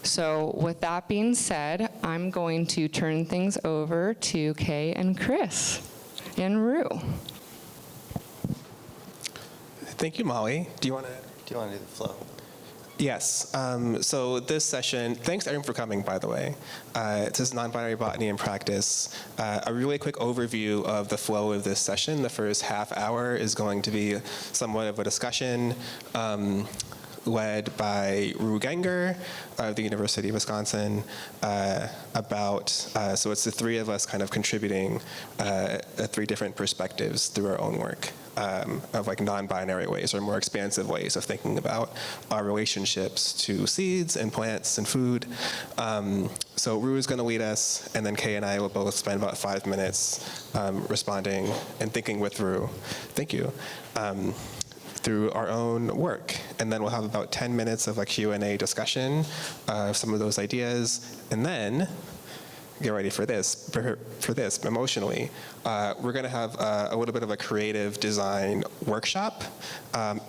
So with that being said, I'm going to turn things over to Kay and Chris and Rue. Thank you, Molly. Do you want to do the flow? Yes. So this session, thanks everyone for coming, by the way. This is Nonbinary Botany in Practice. A really quick overview of the flow of this session. The first half hour is going to be somewhat of a discussion led by Genger of the University of Wisconsin about, so it's the three of us kind of contributing three different perspectives through our own work. Of like non-binary ways or more expansive ways of thinking about our relationships to seeds and plants and food. So Rue is going to lead us, and then Kay and I will both spend about 5 minutes responding and thinking with Rue. Thank you. Through our own work. And then we'll have about 10 minutes of a Q&A discussion of some of those ideas. And then, get ready for this, emotionally, we're going to have a little bit of a creative design workshop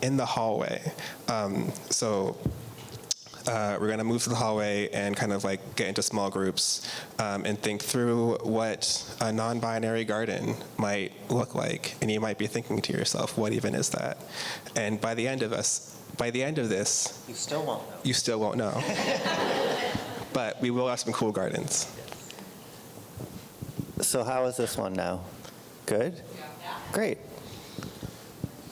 in the hallway. We're going to move to the hallway and kind of like get into small groups and think through what a non-binary garden might look like. And you might be thinking to yourself, what even is that? And by the end of this, you still won't know. You still won't know. But we will have some cool gardens. So how is this one now? Good? Yeah. Great.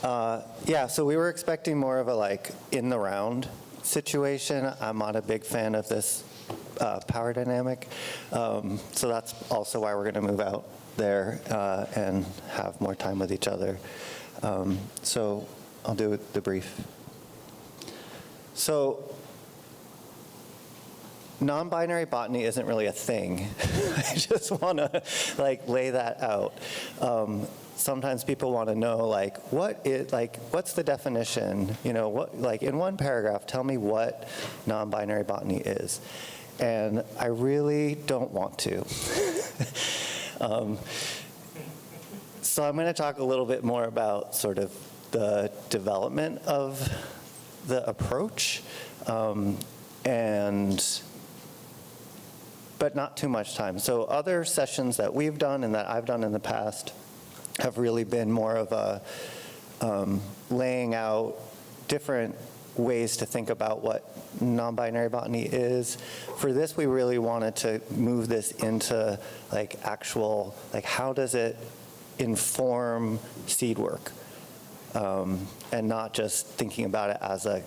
Yeah, so we were expecting more of a like in the round situation. I'm not a big fan of this power dynamic. So that's also why we're going to move out there and have more time with each other. So I'll do the brief. So non-binary botany isn't really a thing. I just want to like lay that out. Sometimes people want to know what's the definition? You know, what, like in one paragraph, tell me what non-binary botany is. And I really don't want to. So I'm going to talk a little bit more about sort of the development of the approach, but not too much time. So other sessions that we've done and that I've done in the past have really been more of a laying out different ways to think about what non-binary botany is. For this, we really wanted to move this into like actual, like how does it inform seed work? And not just thinking about it as a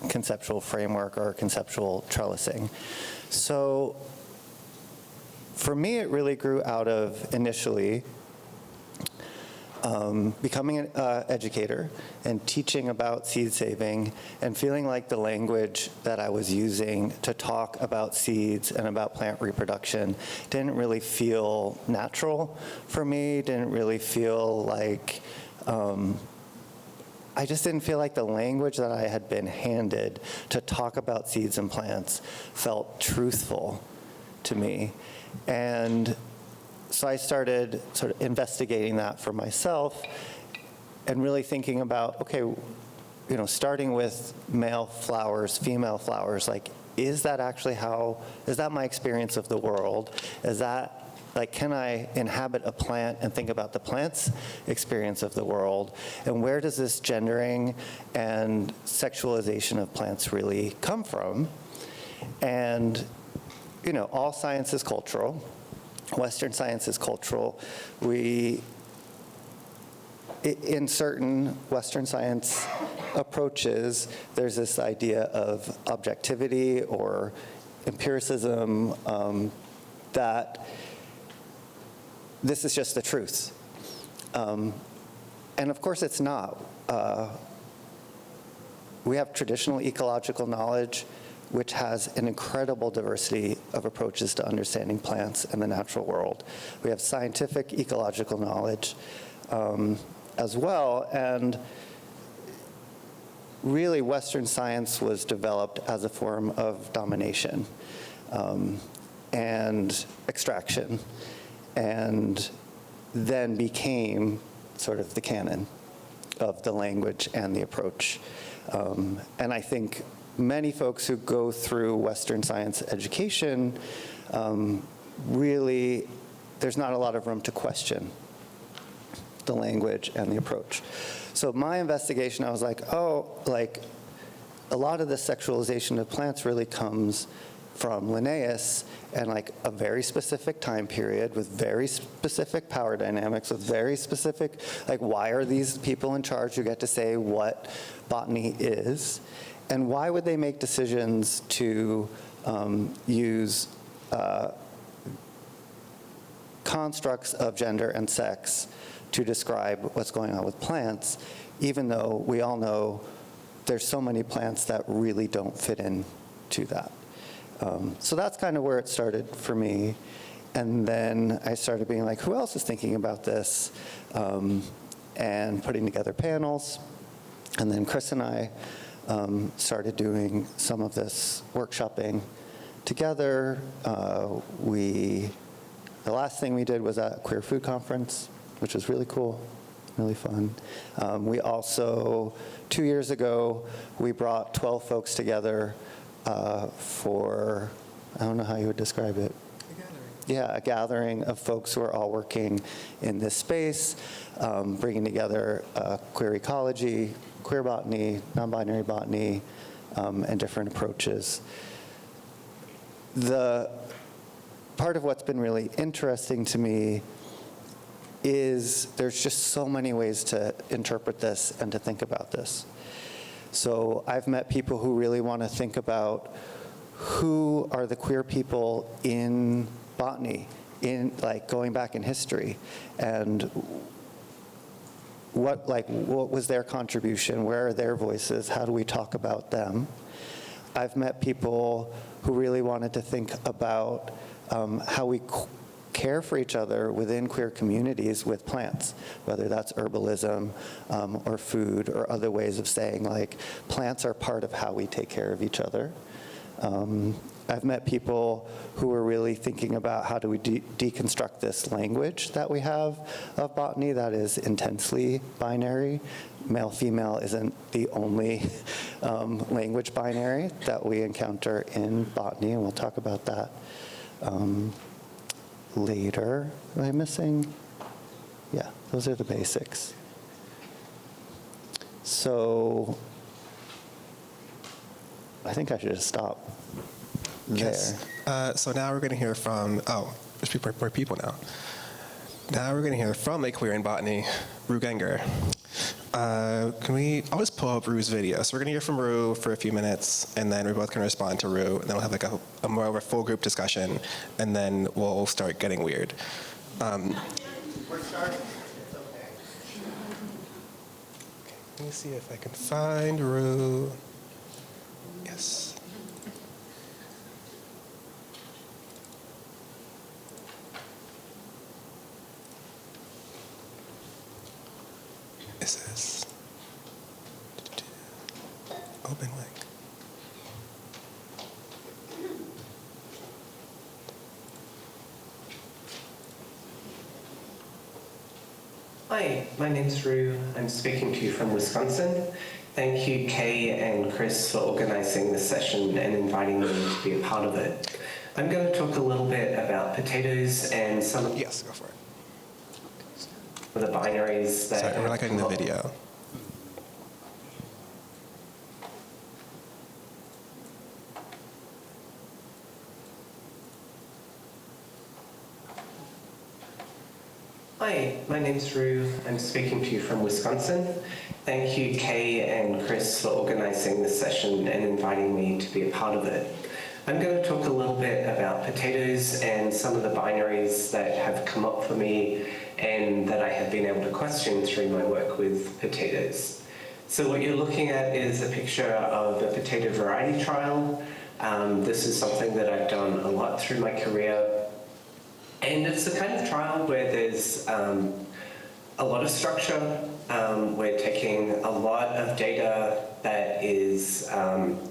conceptual framework or conceptual trellising. So for me, it really grew out of initially becoming an educator and teaching about seed saving and feeling like the language that I was using to talk about seeds and about plant reproduction didn't really feel natural for me, didn't really feel like, I just didn't feel like the language that I had been handed to talk about seeds and plants felt truthful to me. And so I started sort of investigating that for myself and really thinking about, okay, you know, starting with male flowers, female flowers, like, is that actually is that my experience of the world? Is that, like, can I inhabit a plant and think about the plant's experience of the world? And where does this gendering and sexualization of plants really come from? And, you know, all science is cultural. Western science is cultural. In certain Western science approaches, there's this idea of objectivity or empiricism that this is just the truth. And of course it's not. We have traditional ecological knowledge, which has an incredible diversity of approaches to understanding plants and the natural world. We have scientific ecological knowledge as well, and really Western science was developed as a form of domination and extraction, and then became sort of the canon of the language and the approach. And I think many folks who go through Western science education, really, there's not a lot of room to question the language and the approach. So my investigation, I was like, oh, like a lot of the sexualization of plants really comes from Linnaeus and like a very specific time period with very specific power dynamics, with very specific, like why are these people in charge who get to say what botany is? And why would they make decisions to use constructs of gender and sex to describe what's going on with plants, even though we all know there's so many plants that really don't fit into that. So that's kind of where it started for me. And then I started being like, who else is thinking about this? And putting together panels. And then Chris and I started doing some of this workshopping together. The last thing we did was at Queer Food Conference, which was really cool, really fun. We also, 2 years ago, we brought 12 folks together for, I don't know how you would describe it. A gathering. Yeah, a gathering of folks who are all working in this space, bringing together queer ecology, queer botany, non-binary botany, and different approaches. The part of what's been really interesting to me is there's just so many ways to interpret this and to think about this. So I've met people who really want to think about who are the queer people in botany, in like going back in history, and what was their contribution, where are their voices, how do we talk about them? I've met people who really wanted to think about how we care for each other within queer communities with plants, whether that's herbalism or food or other ways of saying like plants are part of how we take care of each other. I've met people who are really thinking about how do we deconstruct this language that we have of botany that is intensely binary. Male, female isn't the only language binary that we encounter in botany, and we'll talk about that later. Am I missing? Yeah, those are the basics. So I think I should just stop there. Yes. So now we're going to hear from, there's more people now. Now we're going to hear from a queer in botany, Genger. I'll just pull up Rue's video. So we're going to hear from Rue for a few minutes, and then we're both going to respond to Rue, and then we'll have like a more of a full group discussion, and then we'll start getting weird. We're starting. It's okay. Let me see if I can find Rue. Yes. Is this open link? Hi, my name's Rue. I'm speaking to you from Wisconsin. Thank you, Kay and Chris, for organizing this session and inviting me to be a part of it. I'm going to talk a little bit about potatoes and some of Yes, go for it. the binaries that... Sorry, we're not getting the video. Hi, my name's Rue. I'm speaking to you from Wisconsin. Thank you, Kay and Chris, for organizing this session and inviting me to be a part of it. I'm going to talk a little bit about potatoes and some of the binaries that have come up for me and that I have been able to question through my work with potatoes. So what you're looking at is a picture of a potato variety trial. This is something that I've done a lot through my career. And it's the kind of trial where there's a lot of structure. We're taking a lot of data that is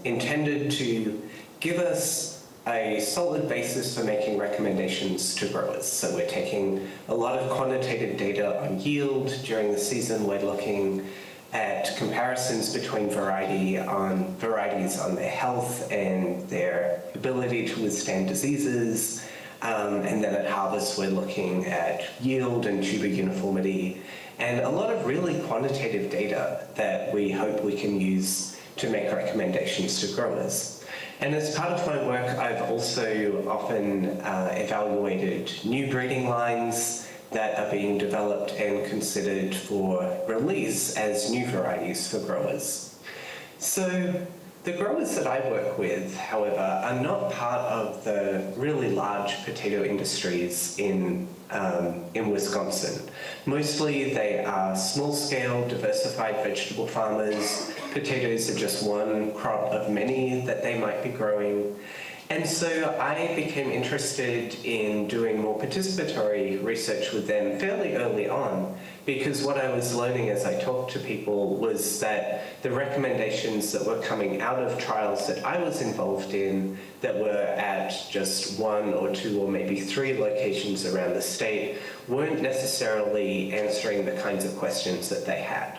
intended to give us a solid basis for making recommendations to growers. So we're taking a lot of quantitative data on yield during the season. We're looking at comparisons between varieties on their health and their ability to withstand diseases. And then at harvest, we're looking at yield and tuber uniformity, and a lot of really quantitative data that we hope we can use to make recommendations to growers. And as part of my work, I've also often evaluated new breeding lines that are being developed and considered for release as new varieties for growers. So the growers that I work with, however, are not part of the really large potato industries in Wisconsin. Mostly they are small-scale, diversified vegetable farmers. Potatoes are just one crop of many that they might be growing. And so I became interested in doing more participatory research with them fairly early on, because what I was learning as I talked to people was that the recommendations that were coming out of trials that I was involved in that were at just 1 or 2 or maybe 3 locations around the state weren't necessarily answering the kinds of questions that they had.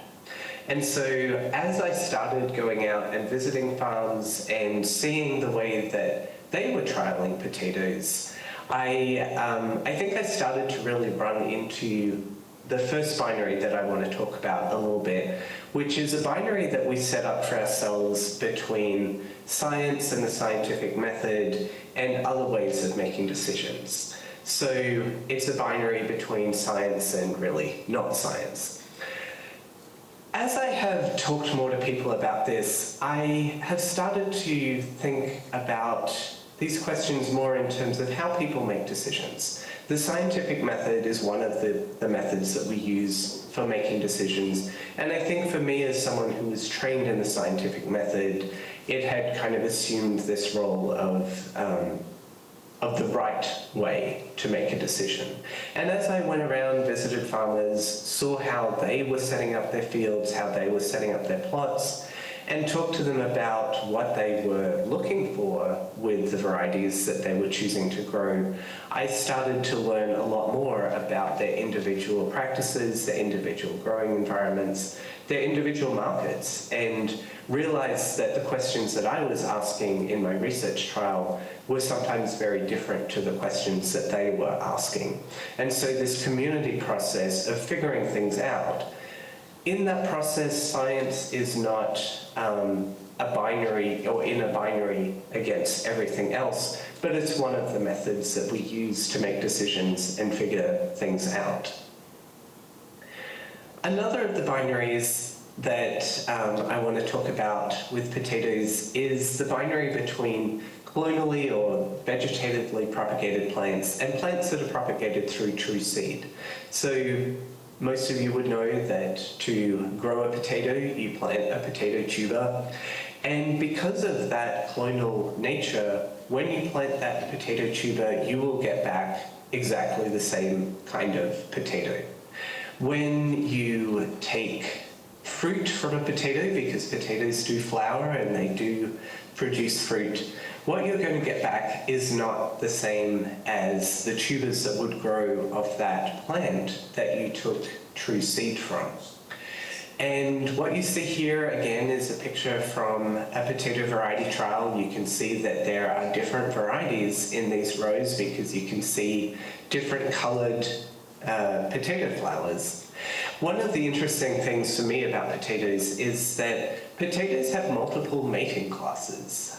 And so as I started going out and visiting farms and seeing the way that they were trialing potatoes, I think I started to really run into the first binary that I want to talk about a little bit, which is a binary that we set up for ourselves between science and the scientific method and other ways of making decisions. So it's a binary between science and really not science. As I have talked more to people about this, I have started to think about these questions more in terms of how people make decisions. The scientific method is one of the methods that we use for making decisions, and I think for me as someone who was trained in the scientific method, it had kind of assumed this role of the right way to make a decision. And as I went around, visited farmers, saw how they were setting up their fields, how they were setting up their plots, and talked to them about what they were looking for with the varieties that they were choosing to grow, I started to learn a lot more about their individual practices, their individual growing environments, their individual markets, and realized that the questions that I was asking in my research trial were sometimes very different to the questions that they were asking. And so this community process of figuring things out, in that process, science is not a binary or in a binary against everything else, but it's one of the methods that we use to make decisions and figure things out. Another of the binaries that I want to talk about with potatoes is the binary between clonally or vegetatively propagated plants and plants that are propagated through true seed. So most of you would know that to grow a potato, you plant a potato tuber. And because of that clonal nature, when you plant that potato tuber, you will get back exactly the same kind of potato. When you take fruit from a potato, because potatoes do flower and they do produce fruit, what you're going to get back is not the same as the tubers that would grow off that plant that you took true seed from. And what you see here again is a picture from a potato variety trial. You can see that there are different varieties in these rows because you can see different colored potato flowers. One of the interesting things for me about potatoes is that potatoes have multiple mating classes.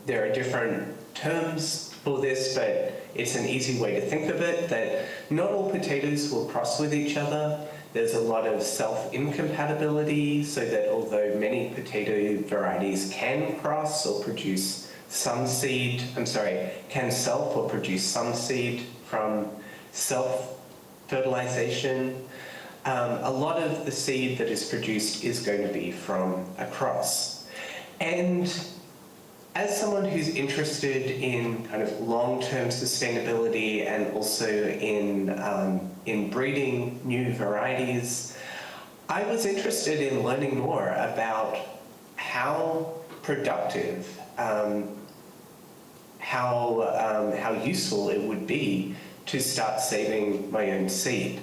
There are different terms for this, but it's an easy way to think of it, that not all potatoes will cross with each other. There's a lot of self-incompatibility, so that although many potato varieties can cross or produce some seed, can self or produce some seed from self-fertilization, a lot of the seed that is produced is going to be from a cross. And as someone who's interested in kind of long-term sustainability and also in breeding new varieties, I was interested in learning more about how productive, how useful it would be to start saving my own seed.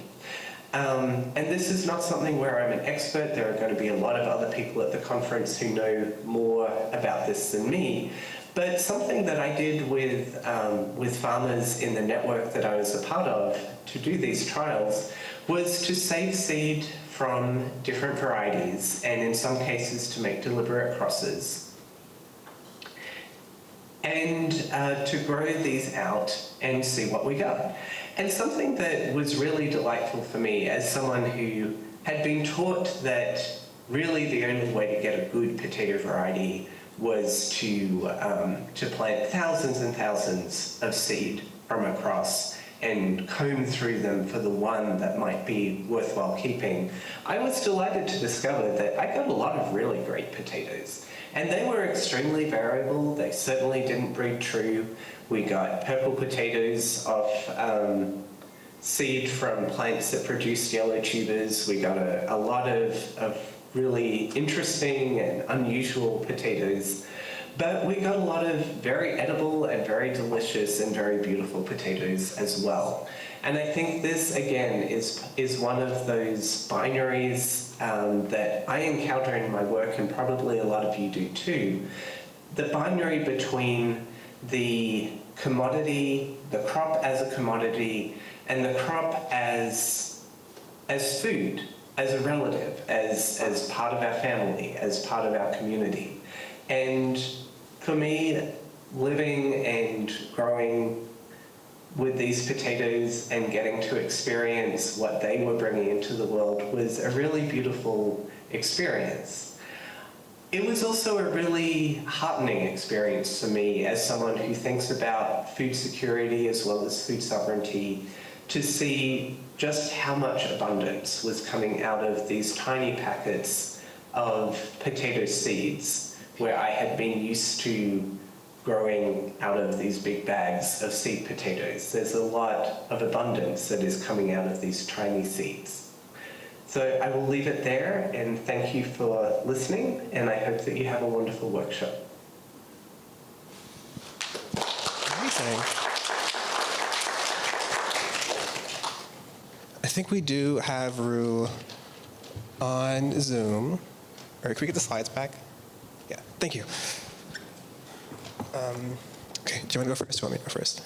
And this is not something where I'm an expert. There are going to be a lot of other people at the conference who know more about this than me. But something that I did with farmers in the network that I was a part of to do these trials was to save seed from different varieties, and in some cases to make deliberate crosses, and to grow these out and see what we got. And something that was really delightful for me as someone who had been taught that really the only way to get a good potato variety was to plant thousands and thousands of seed from a cross and comb through them for the one that might be worthwhile keeping, I was delighted to discover that I got a lot of really great potatoes. And they were extremely variable. They certainly didn't breed true. We got purple potatoes off seed from plants that produced yellow tubers. We got a lot of really interesting and unusual potatoes. But we got a lot of very edible and very delicious and very beautiful potatoes as well. And I think this, again, is one of those binaries that I encounter in my work, and probably a lot of you do too. The binary between the commodity, the crop as a commodity, and the crop as food, as a relative, as part of our family, as part of our community. And for me, living and growing with these potatoes and getting to experience what they were bringing into the world was a really beautiful experience. It was also a really heartening experience for me as someone who thinks about food security as well as food sovereignty, to see just how much abundance was coming out of these tiny packets of potato seeds, where I had been used to growing out of these big bags of seed potatoes. There's a lot of abundance that is coming out of these tiny seeds. So I will leave it there, and thank you for listening, and I hope that you have a wonderful workshop. Amazing. I think we do have Rue on Zoom. Or can we get the slides back? Yeah, thank you. Okay, do you want to go first? Do you want me to go first?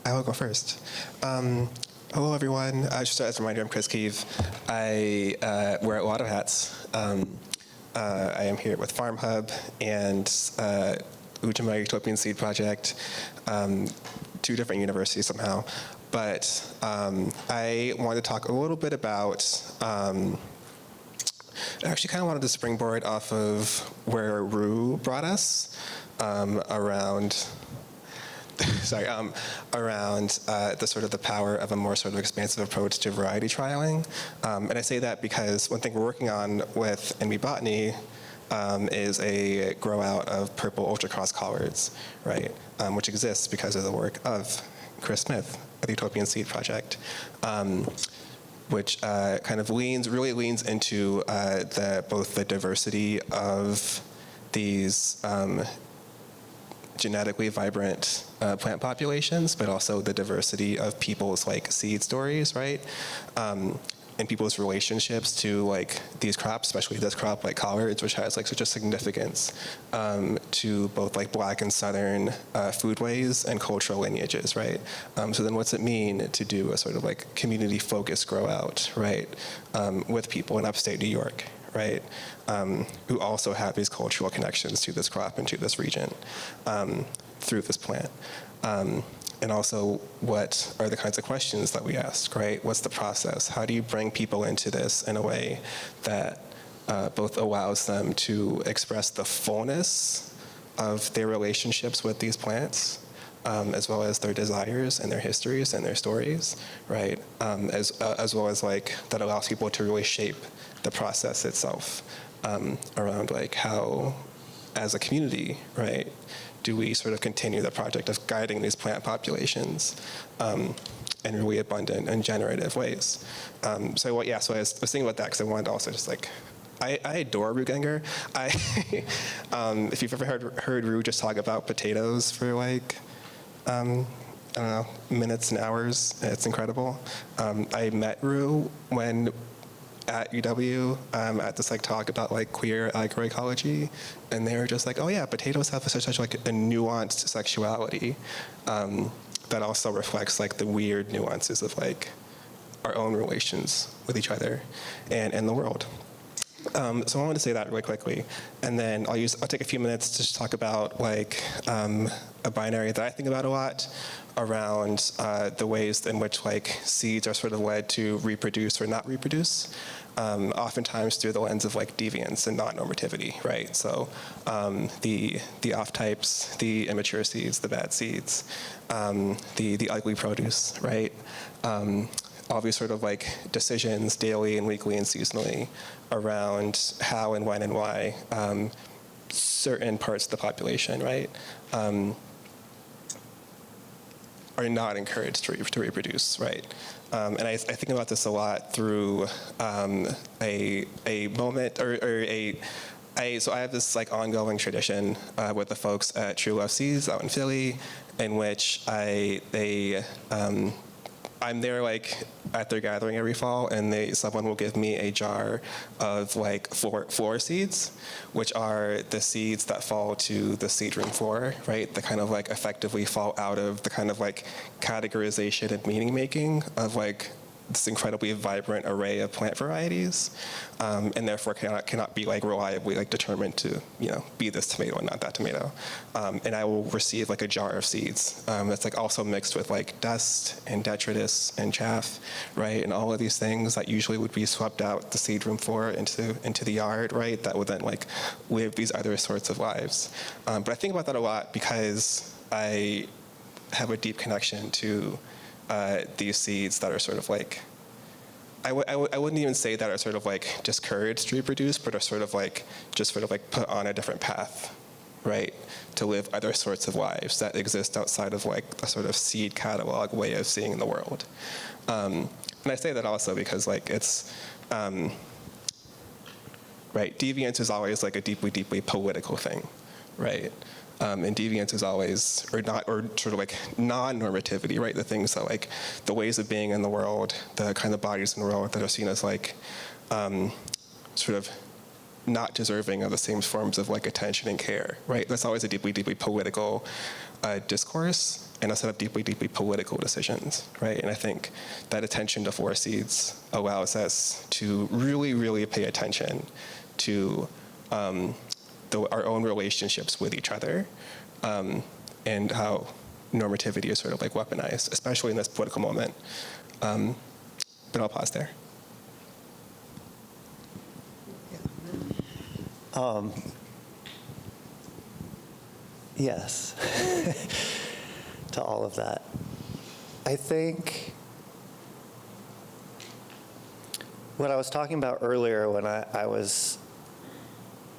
I will go first. Hello, everyone. Just as a reminder, I'm Chris Keeve. I wear a lot of hats. I am here with Farm Hub and Ujamaa Utopian Seed Project, 2 different universities somehow. But I wanted to talk a little bit about I actually kind of wanted to springboard off of where Rue brought us around the sort of the power of a more sort of expansive approach to variety trialing. And I say that because one thing we're working on with Nonbinary Botany is a grow out of purple ultra-cross collards, right? Which exists because of the work of Chris Smith of the Utopian Seed Project. Which kind of really leans into both the diversity of these genetically vibrant plant populations, but also the diversity of people's seed stories, right? And people's relationships to these crops, especially this crop like collards, which has such a significance to both Black and Southern foodways and cultural lineages, right? So then what's it mean to do a sort of community-focused grow out, right? With people in upstate New York, right? Who also have these cultural connections to this crop and to this region through this plant. And also, what are the kinds of questions that we ask, right? What's the process? How do you bring people into this in a way that both allows them to express the fullness of their relationships with these plants, as well as their desires and their histories and their stories, right? As well as that allows people to really shape the process itself around how, as a community, right, do we sort of continue the project of guiding these plant populations in really abundant and generative ways? So I was thinking about that because I wanted to also just I adore Rue Genger. If you've ever heard Rue just talk about potatoes for I don't know, minutes and hours. It's incredible. I met Rue when at UW at this like talk about like queer agroecology, and they were just like, oh yeah, potatoes have such like a nuanced sexuality that also reflects like the weird nuances of like our own relations with each other and the world. So I wanted to say that really quickly, and then I'll take a few minutes to just talk about like a binary that I think about a lot around the ways in which like seeds are sort of led to reproduce or not reproduce, oftentimes through the lens of like deviance and non-normativity, right? So the off types, the immature seeds, the bad seeds, the ugly produce, right? All these sort of like decisions daily and weekly and seasonally around how and when and why certain parts of the population, right, are not encouraged to reproduce, right? And I think about this a lot through a moment so I have this like ongoing tradition with the folks at True Love Seeds out in Philly, in which I'm there like at their gathering every fall, and someone will give me a jar of like floor seeds, which are the seeds that fall to the seed room floor, right? That kind of like effectively fall out of the kind of like categorization and meaning making of like this incredibly vibrant array of plant varieties, and therefore cannot be like reliably like determined to be this tomato and not that tomato. And I will receive like a jar of seeds that's like also mixed with like dust and detritus and chaff, right? And all of these things that usually would be swept out the seed room floor into the yard, right? That would then like live these other sorts of lives. But I think about that a lot because I have a deep connection to these seeds that are sort of like, I wouldn't even say that are sort of like discouraged to reproduce, but are sort of like, just sort of like put on a different path, right? To live other sorts of lives that exist outside of like a sort of seed catalog way of seeing the world. And I say that also because like it's, right, deviance is always like a deeply, deeply political thing, right? And deviance is always, or sort of like non-normativity, right? The things that like, the ways of being in the world, the kind of bodies in the world that are seen as like, sort of not deserving of the same forms of like attention and care, right? That's always a deeply, deeply political discourse and a set of deeply, deeply political decisions, right? And I think that attention to floor seeds allows us to really, really pay attention to our own relationships with each other, and how normativity is sort of like weaponized, especially in this political moment. But I'll pause there. Yes, to all of that. I think what I was talking about earlier when I was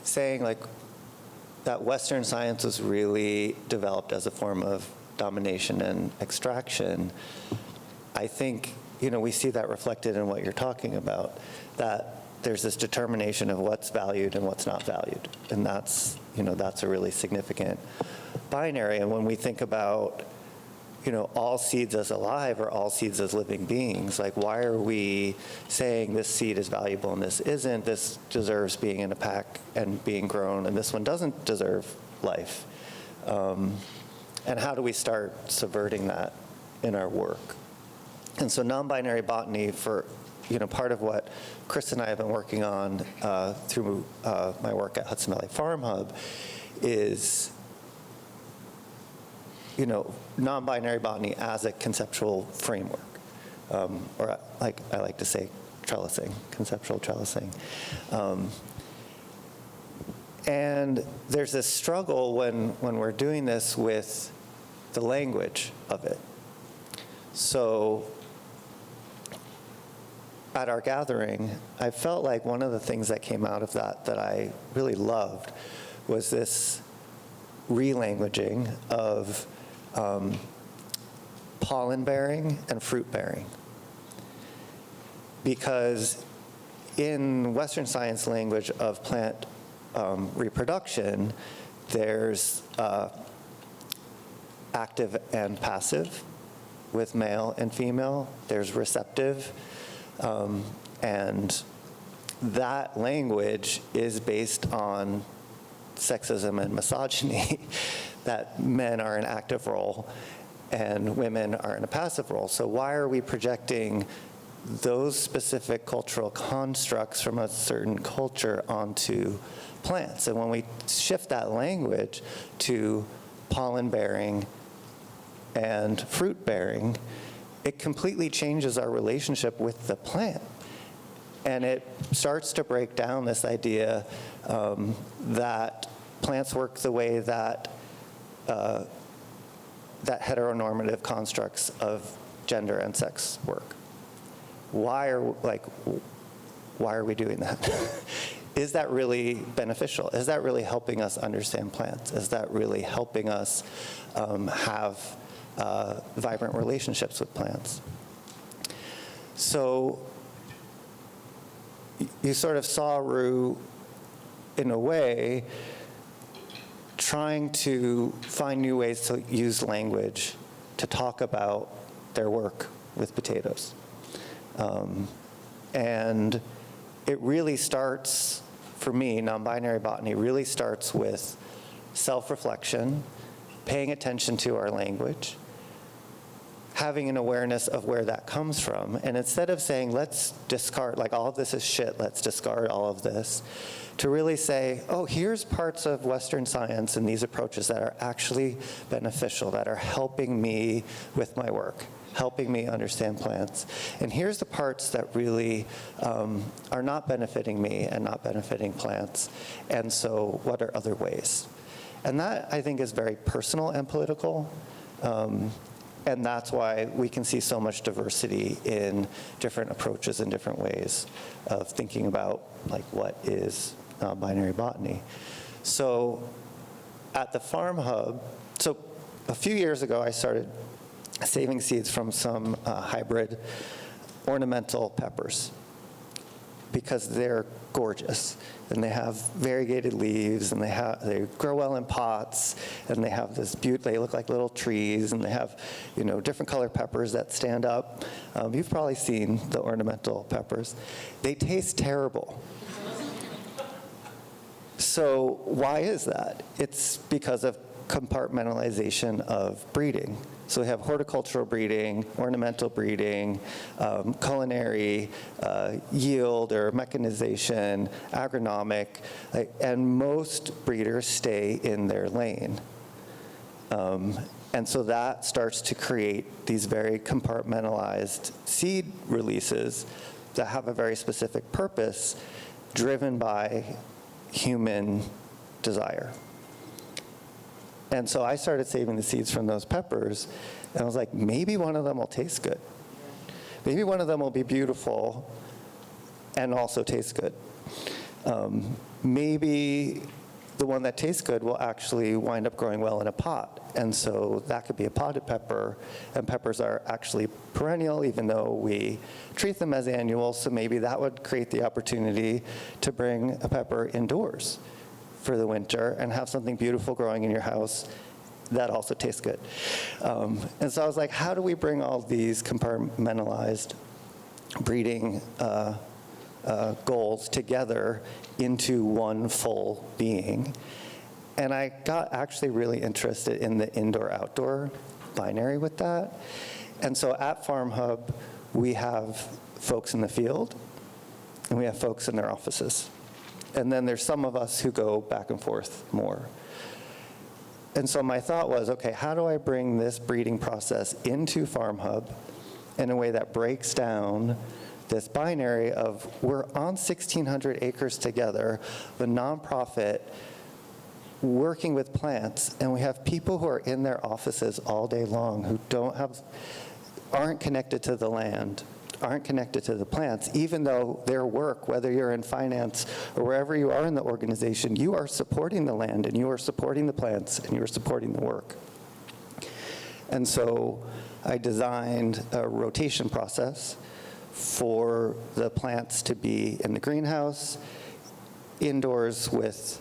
saying like that Western science was really developed as a form of domination and extraction, I think, we see that reflected in what you're talking about, that there's this determination of what's valued and what's not valued. And that's, that's a really significant binary. And when we think about, all seeds as alive or all seeds as living beings, like why are we saying this seed is valuable and this isn't, this deserves being in a pack and being grown, and this one doesn't deserve life? And how do we start subverting that in our work? And so non-binary botany, for part of what Chris and I have been working on through my work at Hudson Valley Farm Hub is non-binary botany as a conceptual framework, or like I like to say, trellising, conceptual trellising. And there's this struggle when we're doing this with the language of it. So at our gathering, I felt like one of the things that came out of that I really loved was this relanguaging of pollen bearing and fruit bearing. Because in Western science language of plant there's active and passive with male and female. There's receptive, and that language is based on sexism and misogyny, that men are in active role and women are in a passive role. So why are we projecting those specific cultural constructs from a certain culture onto plants? And when we shift that language to pollen bearing and fruit bearing, it completely changes our relationship with the plant. And it starts to break down this idea that plants work the way that that heteronormative constructs of gender and sex work. Why are we doing that? Is that really beneficial? Is that really helping us understand plants? Is that really helping us have vibrant relationships with plants? So you sort of saw Rue, in a way, trying to find new ways to use language to talk about their work with potatoes. And it really starts, for me, non-binary botany really starts with self-reflection, paying attention to our language, having an awareness of where that comes from. And instead of saying, let's discard, like all of this is shit, let's discard all of this, to really say, oh, here's parts of Western science and these approaches that are actually beneficial, that are helping me with my work, helping me understand plants. And here's the parts that really are not benefiting me and not benefiting plants. And so what are other ways? And that, I think, is very personal and political. And that's why we can see so much diversity in different approaches and different ways of thinking about, like, what is non-binary botany. So at the Farm Hub, so a few years ago, I started saving seeds from some hybrid ornamental peppers because they're gorgeous, and they have variegated leaves, and they grow well in pots, and they have this they look like little trees, and they have, you know, different color peppers that stand up. You've probably seen the ornamental peppers. They taste terrible. So why is that? It's because of compartmentalization of breeding. So we have horticultural breeding, ornamental breeding, culinary, yield or mechanization, agronomic, and most breeders stay in their lane. And so that starts to create these very compartmentalized seed releases that have a very specific purpose driven by human desire. And so I started saving the seeds from those peppers, and I was like, maybe one of them will taste good. Maybe one of them will be beautiful and also taste good. Maybe the one that tastes good will actually wind up growing well in a pot. And so that could be a potted pepper, and peppers are actually perennial, even though we treat them as annual, so maybe that would create the opportunity to bring a pepper indoors for the winter and have something beautiful growing in your house that also tastes good. And so I was like, how do we bring all these compartmentalized breeding goals together into one full being? And I got actually really interested in the indoor-outdoor binary with that. And so at Farm Hub, we have folks in the field, and we have folks in their offices. And then there's some of us who go back and forth more. And so my thought was, okay, how do I bring this breeding process into Farm Hub in a way that breaks down this binary of we're on 1,600 acres together, the nonprofit working with plants, and we have people who are in their offices all day long who aren't connected to the land, aren't connected to the plants, even though their work, whether you're in finance or wherever you are in the organization, you are supporting the land, and you are supporting the plants, and you are supporting the work. And so I designed a rotation process for the plants to be in the greenhouse, indoors with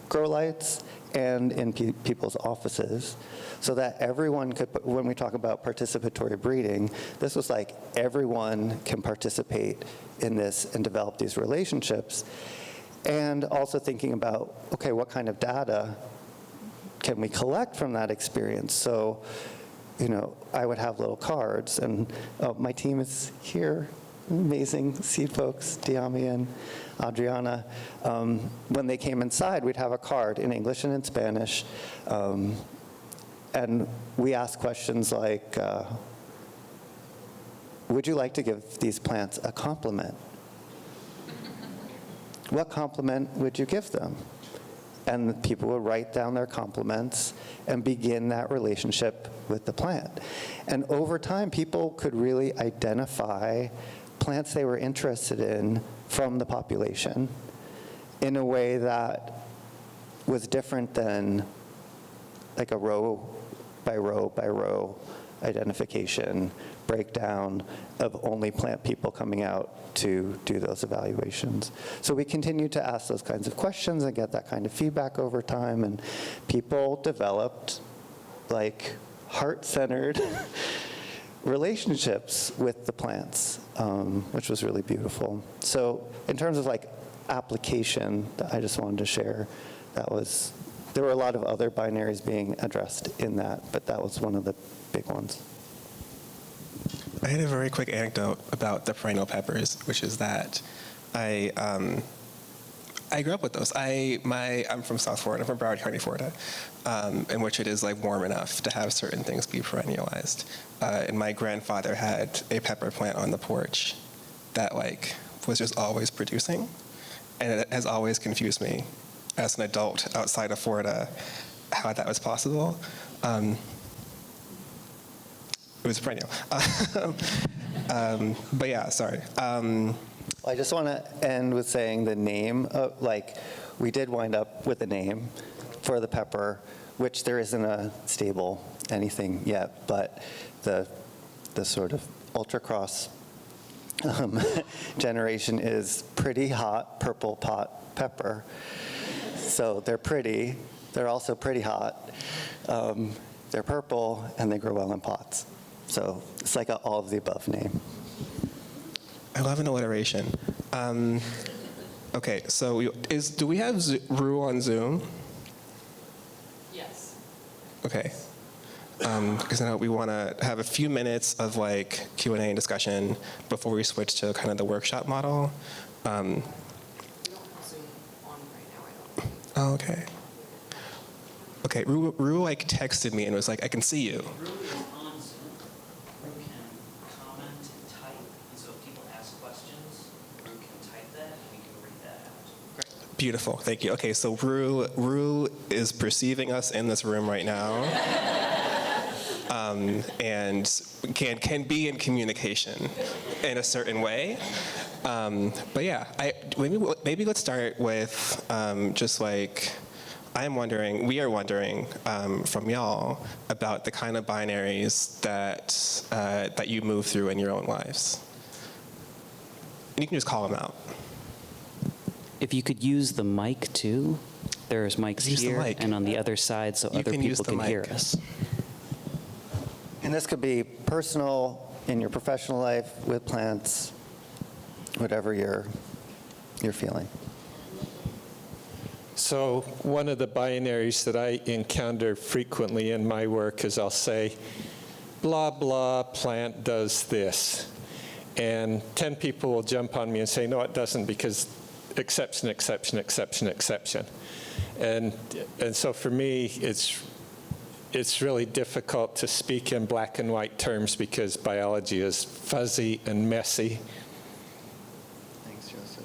grow lights and in people's offices, so that everyone could, when we talk about participatory breeding, this was like everyone can participate in this and develop these relationships. And also thinking about, okay, what kind of data can we collect from that experience? So, you know, I would have little cards, and my team is here, amazing seed folks, Diami and Adriana. When they came inside, we'd have a card in English and in Spanish, and we asked questions like, would you like to give these plants a compliment? What compliment would you give them? And people would write down their compliments and begin that relationship with the plant. And over time, people could really identify plants they were interested in from the population in a way that was different than like a row by row identification, breakdown of only plant people coming out to do those evaluations. So we continue to ask those kinds of questions and get that kind of feedback over time, and people developed like heart-centered relationships with the plants, which was really beautiful. So in terms of like application that I just wanted to share, there were a lot of other binaries being addressed in that, but that was one of the big ones. I had a very quick anecdote about the perennial peppers, which is that I grew up with those. I'm from South Florida, I'm from Broward County, Florida, in which it is like warm enough to have certain things be perennialized. And my grandfather had a pepper plant on the porch that like was just always producing, and it has always confused me as an adult outside of Florida how that was possible. It was perennial. But yeah, sorry. I just want to end with saying the name, we did wind up with a name for the pepper, which there isn't a stable anything yet, but the sort of ultra-cross generation is pretty hot purple pot pepper. So they're pretty, they're also pretty hot. They're purple, and they grow well in pots. So it's like an all of the above name. I love an alliteration. Okay, so do we have Rue on Zoom? Yes. Okay. Because now we want to have a few minutes of like Q&A and discussion before we switch to kind of the workshop model. We don't have Zoom on right now, I don't think. Oh, okay. Okay, Rue like texted me and was like, I can see you. Rue is on Zoom. Rue can comment and type, and so if people ask questions, Rue can type that, and we can read that out. Beautiful, thank you. Okay, so Rue is perceiving us in this room right now, and can be in communication in a certain way. But yeah, maybe let's start with just like, we are wondering from y'all about the kind of binaries that you move through in your own lives. And you can just call them out. If you could use the mic too, there's mics Use the here mic. and on the other side so You other can use people the can hear mic. us. And this could be personal, in your professional life, with plants, whatever you're feeling. So one of the binaries that I encounter frequently in my work is I'll say, blah, blah, plant does this. And 10 people will jump on me and say, no, it doesn't, because exception, exception, exception, exception. And so for me, it's really difficult to speak in black and white terms because biology is fuzzy and messy. Thanks, Joseph.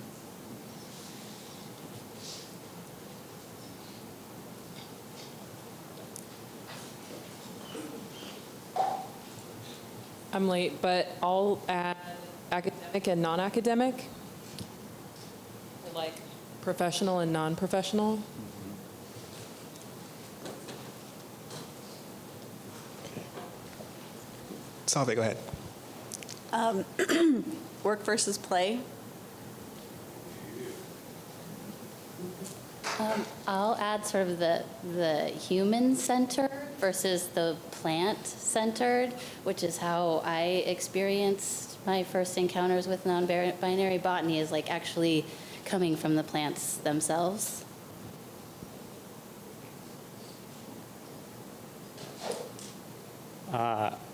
I'm late, but I'll add academic and non-academic, or like professional and non-professional. Salve, go ahead. Work versus play. I'll add sort of the human-centered versus the plant-centered, which is how I experienced my first encounters with non-binary botany, is like actually coming from the plants themselves.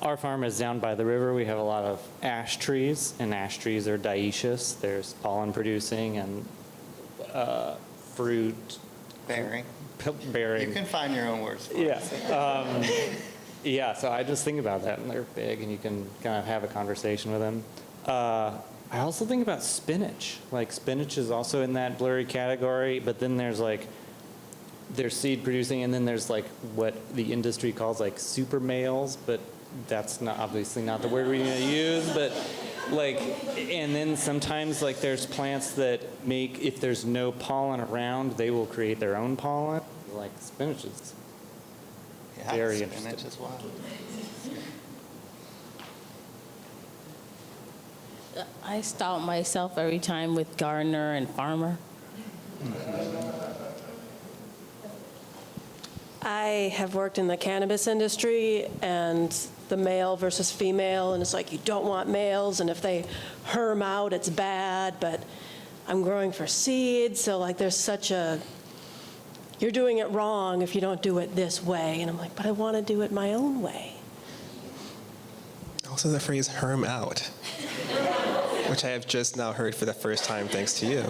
Our farm is down by the river. We have a lot of ash trees, and ash trees are dioecious. There's pollen producing and fruit Bearing. bearing. You can find your own words for it. Yeah. Yeah, so I just think about that, and they're big, and you can kind of have a conversation with them. I also think about spinach. Like, spinach is also in that blurry category, but then there's seed producing, and then there's like what the industry calls like super males, but that's not obviously not the word we're going to use, but like, and then sometimes like there's plants that make, if there's no pollen around, they will create their own pollen. Like spinach is very spinach interesting. as well. I stop myself every time with gardener and farmer. I have worked in the cannabis industry and the male versus female, and it's like you don't want males, and if they herm out, it's bad, but I'm growing for seeds, so like there's such a, you're doing it wrong if you don't do it this way, and I'm like, but I want to do it my own way. Also the phrase herm out, which I have just now heard for the first time thanks to you.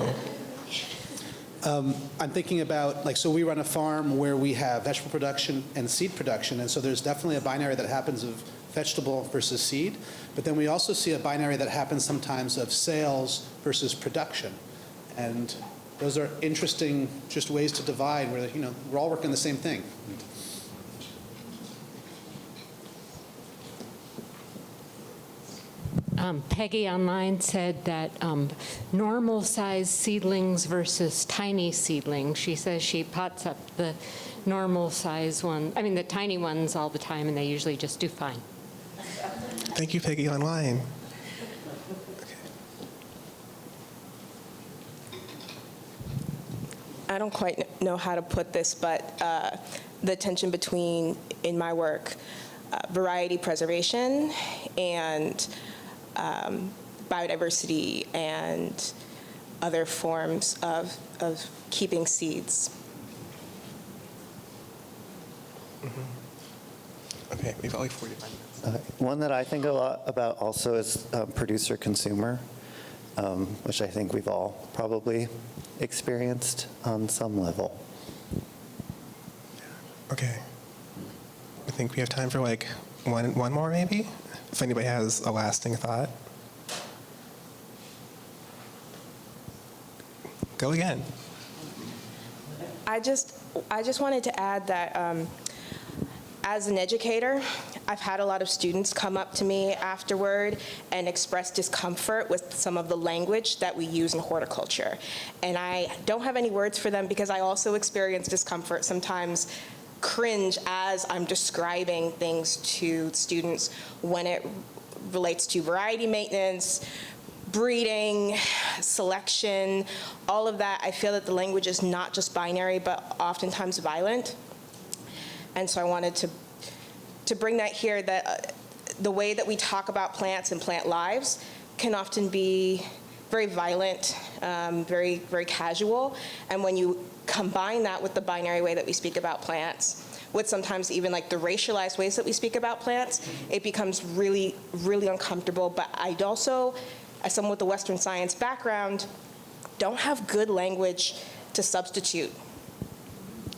I'm thinking about, like, so we run a farm where we have vegetable production and seed production, and so there's definitely a binary that happens of vegetable versus seed, but then we also see a binary that happens sometimes of sales versus production. And those are interesting just ways to divide where, you know, we're all working the same thing. Peggy online said that normal-sized seedlings versus tiny seedlings. She says she pots up the normal-sized one, I mean the tiny ones all the time, and they usually just do fine. Thank you, Peggy online. I don't quite know how to put this, but the tension between, in my work, variety preservation and biodiversity and other forms of keeping seeds. Mm-hmm. Okay, we've only 45 minutes. One that I think a lot about also is producer-consumer, which I think we've all probably experienced on some level. Okay. I think we have time for like one more maybe, if anybody has a lasting thought. Go again. I just wanted to add that as an educator, I've had a lot of students come up to me afterward and express discomfort with some of the language that we use in horticulture. And I don't have any words for them because I also experience discomfort, sometimes cringe as I'm describing things to students when it relates to variety maintenance, breeding, selection, all of that. I feel that the language is not just binary, but oftentimes violent. And so I wanted to bring that here, that the way that we talk about plants and plant lives can often be very violent, very, very casual. And when you combine that with the binary way that we speak about plants, with sometimes even like the racialized ways that we speak about plants, it becomes really, really uncomfortable. But I'd also, as someone with a Western science background, don't have good language to substitute.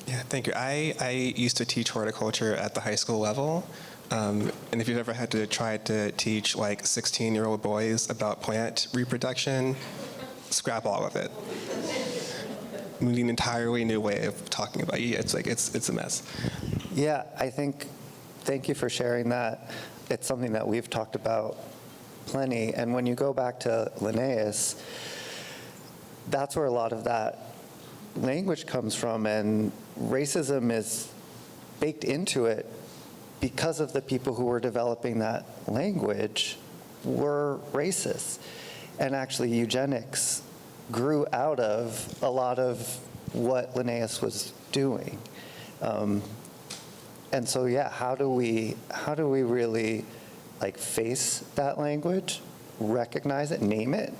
Yeah, thank you. I used to teach horticulture at the high school level. And if you've ever had to try to teach like 16-year-old boys about plant reproduction, scrap all of it. We need an entirely new way of talking about it. It's like, it's a mess. Yeah, I think, thank you for sharing that. It's something that we've talked about plenty. And when you go back to Linnaeus, that's where a lot of that language comes from, and racism is baked into it because of the people who were developing that language were racist. And actually eugenics grew out of a lot of what Linnaeus was doing. And so, yeah, how do we really like face that language, recognize it, name it,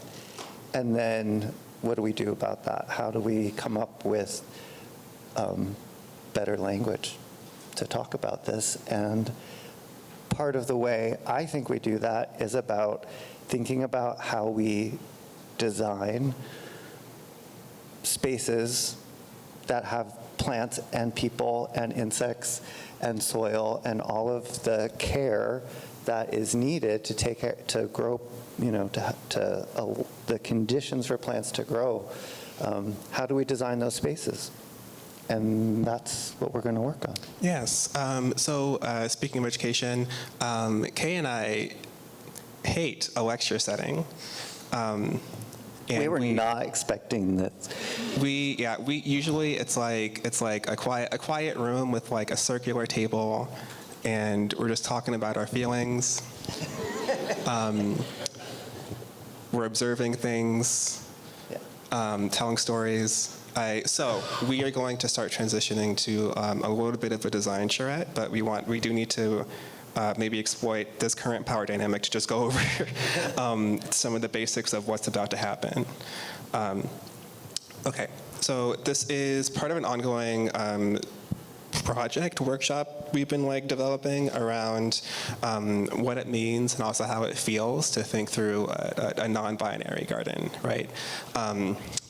and then what do we do about that? How do we come up with better language to talk about this? And part of the way I think we do that is about thinking about how we design spaces that have plants and people and insects and soil and all of the care that is needed to take care, to grow, the conditions for plants to grow. How do we design those spaces? And that's what we're going to work on. Yes. So speaking of education, Kay and I hate a lecture setting. We were not expecting this. We usually it's like a quiet room with like a circular table, and we're just talking about our feelings. We're observing things, telling stories. So we are going to start transitioning to a little bit of a design charrette, but we do need to maybe exploit this current power dynamic to just go over some of the basics of what's about to happen. Okay, so this is part of an ongoing project workshop we've been developing around what it means and also how it feels to think through a non-binary garden, right?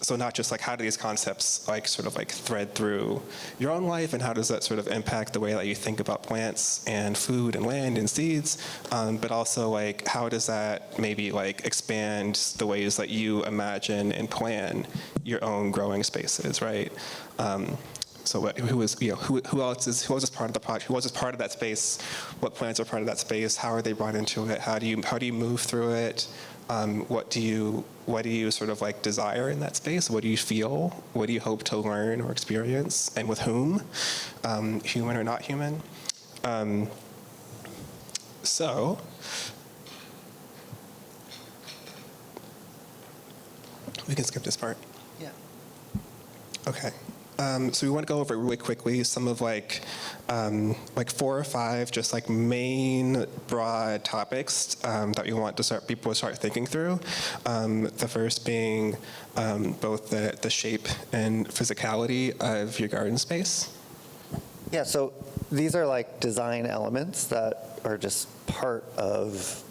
So not just how do these concepts thread through your own life, and how does that sort of impact the way that you think about plants and food and land and seeds, but also how does that maybe expand the ways that you imagine and plan your own growing spaces, right? So who else is part of the project? Who else is part of that space? What plants are part of that space? How are they brought into it? How do you move through it? What do you sort of desire in that space? What do you feel? What do you hope to learn or experience? And with whom? Human or not human? So we can skip this part. Yeah. Okay. So we want to go over really quickly some of 4 or 5 just main broad topics that we want people to start thinking through. The first being both the shape and physicality of your garden space. Yeah, so these are design elements that are just part of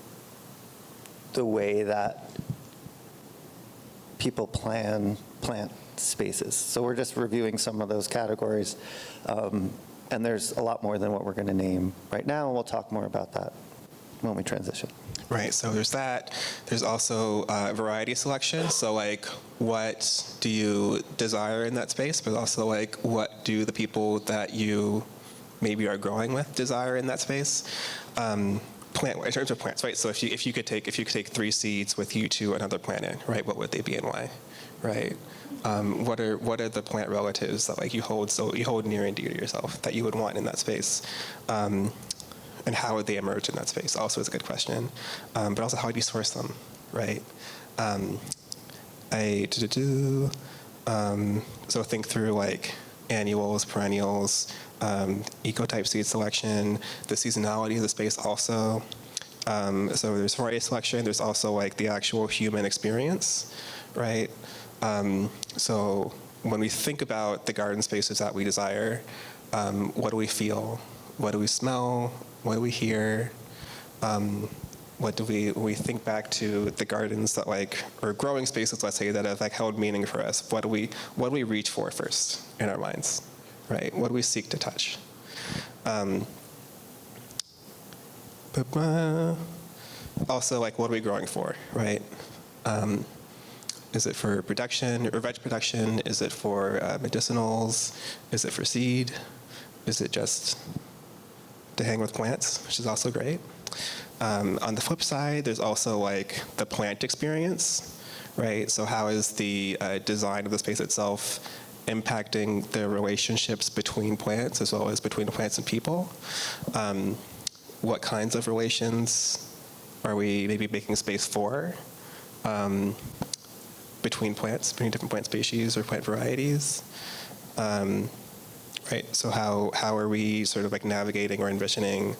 the way that people plan plant spaces. So we're just reviewing some of those categories. And there's a lot more than what we're going to name right now, and we'll talk more about that when we transition. Right, so there's that. There's also variety selection. So what do you desire in that space, but also what do the people that you maybe are growing with desire in that space? In terms of plants, right? So if you could take 3 seeds with you to another planet, right? What would they be and why, right? What are the plant relatives that you hold near and dear to yourself that you would want in that space, and how would they emerge in that space? Also is a good question, but also how do you source them, right? So think through annuals, perennials, ecotype seed selection, the seasonality of the space also. So there's variety selection. There's also the actual human experience, right? So when we think about the garden spaces that we desire, what do we feel? What do we smell? What do we hear? What do we think back to the gardens that or growing spaces, let's say, that have held meaning for us? What do we reach for first in our minds, right? What do we seek to touch? Also, what are we growing for, right? Is it for production or veg production? Is it for medicinals? Is it for seed? Is it just to hang with plants, which is also great? On the flip side, there's also the plant experience, right? So how is the design of the space itself impacting the relationships between plants as well as between plants and people? What kinds of relations are we maybe making space for? Between plants, between different plant species or plant varieties. Right, so how are we sort of like navigating or envisioning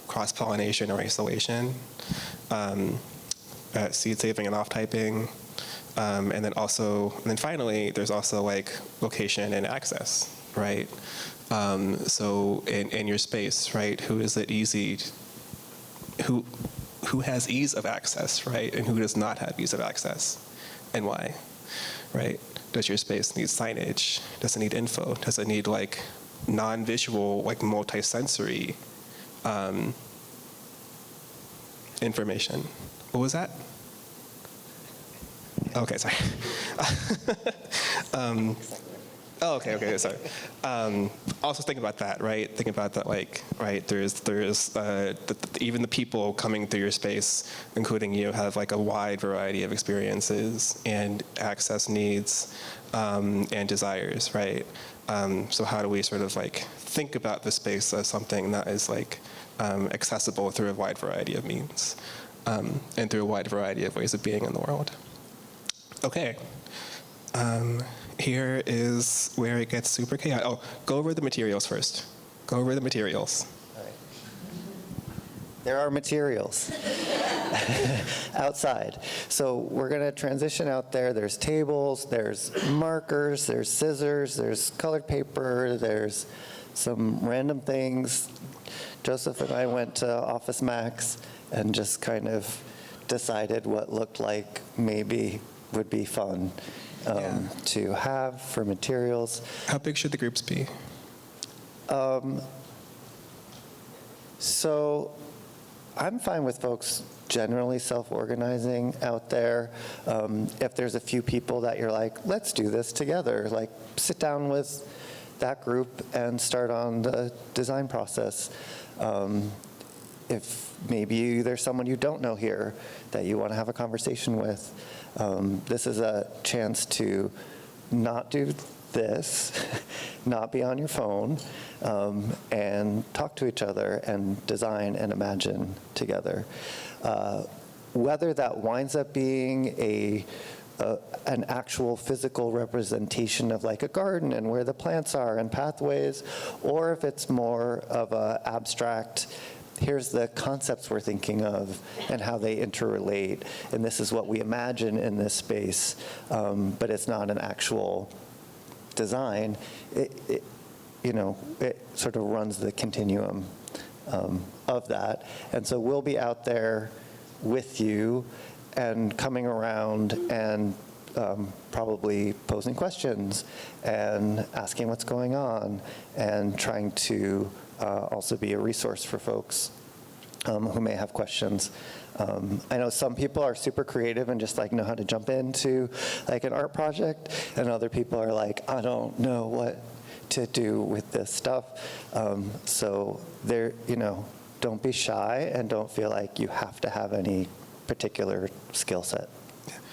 cross-pollination or isolation, seed saving and off-typing, and then finally, there's also like location and access, right? So in your space, right, who has ease of access, right, and who does not have ease of access, and why, right? Does your space need signage? Does it need info? Does it need like non-visual, like multi-sensory information? What was that? Okay, sorry. Okay, sorry. Also think about that, right? Think about that, like, right, there's even the people coming through your space, including you, have like a wide variety of experiences and access needs and desires, right? So how do we sort of like think about the space as something that is like accessible through a wide variety of means and through a wide variety of ways of being in the world? Okay. Here is where it gets super chaotic. Oh, go over the materials first. Go over the materials. All right. There are materials outside. So we're going to transition out there. There's tables, there's markers, there's scissors, there's colored paper, there's some random things. Joseph and I went to Office Max and just kind of decided what looked like maybe would be fun. To have for materials. How big should the groups be? So I'm fine with folks generally self-organizing out there. If there's a few people that you're like, let's do this together, like sit down with that group and start on the design process. If maybe there's someone you don't know here that you want to have a conversation with, this is a chance to not do this, not be on your phone, and talk to each other and design and imagine together. Whether that winds up being an actual physical representation of like a garden and where the plants are and pathways, or if it's more of an abstract, here's the concepts we're thinking of and how they interrelate, and this is what we imagine in this space, but it's not an actual design. It sort of runs the continuum of that. And so we'll be out there with you and coming around and probably posing questions and asking what's going on and trying to also be a resource for folks who may have questions. I know some people are super creative and just like know how to jump into like an art project, and other people are like, I don't know what to do with this stuff. So there, don't be shy and don't feel like you have to have any particular skill set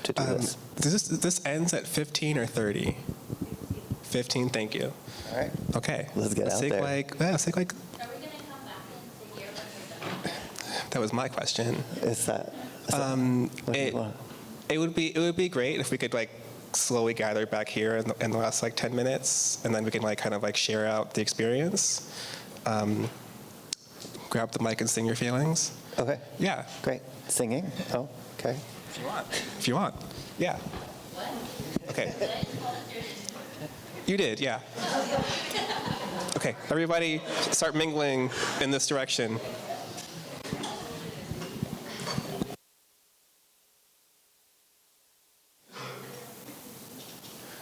to do this. This ends at 15 or 30? 15, thank you. All right. Okay. Let's get out there. Let's take like. That was my question. It would be great if we could like slowly gather back here in the last like 10 minutes, and then we can like kind of like share out the experience. Grab the mic and sing your feelings. Okay. Yeah. Great. Singing? Oh, okay. If you want. Yeah. Okay. You did, yeah. Okay, everybody start mingling in this direction.